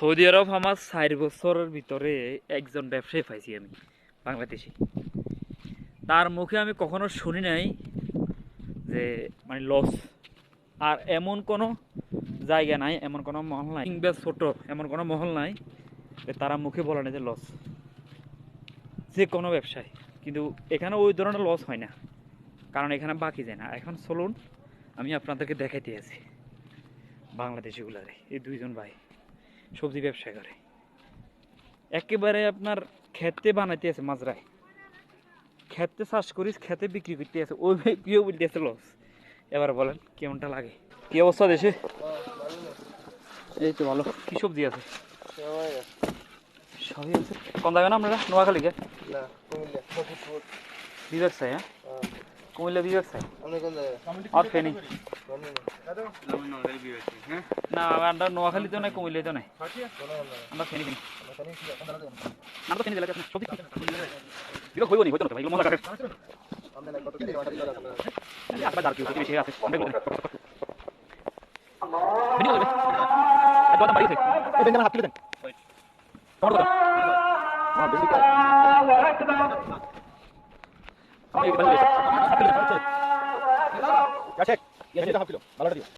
Saudi আরব আমার 4 বছরের ভিতরে একজন ব্যবসায়ী পাইছি আমি, বাংলাদেশি। তার মুখে আমি কখনো শুনি নাই যে মানে লস। আর এমন কোনো জায়গা নাই, এমন কোনো মহল নাই, কিংবা ছোট এমন কোনো মহল নাই যে তারা মুখে বলে না যে লস। যে কোনো ব্যবসায় কিন্তু এখানে ওই ধরনের লস হয় না, কারণ এখানে বাকি যায় না। এখন চলুন আমি আপনাদেরকে দেখাইতে আছি বাংলাদেশিগুলারে। এই দুইজন ভাই সবজি ব্যবসা করে, একেবারে আপনার খেতে বানাইতে আছে, মাজরায় খেতে চাষ করিস, খেতে বিক্রি করতে আছে, ওই কেউ বলতে আছে লস। এবার বলেন কেমনটা লাগে? কি অবস্থা দেশে? এই তো ভালো। কি সবজি আছে? সবই আছে। কোন জায়গা না আপনারা? নোয়াখালী কে? বিবেক সাই? হ্যাঁ, কুমিল্লা বিবেক সাই। আর ফেনি না, আমরা নোয়াখালীতেও নাই, কুমিল্লাতেও নাই, আমরা ফেনি ফেনি। আমরা তো ফেনি জেলাতে আছি। সবজি বিবেক হইব নি? হইতো না ভাই, এগুলো মজা করে। আপনার দাঁড় কি হচ্ছে? বেশি আছে অনেক লোক। ফেনি বলবে একদম বাড়িতে এই বেঞ্জামার হাত তুলে দেন। তোমার কথা আমি এই বাড়ি হাত তুলে দেন। আচ্ছা, ইয়া শেখ, ইয়া যেটা হাত দিলো ভালোটা দিও।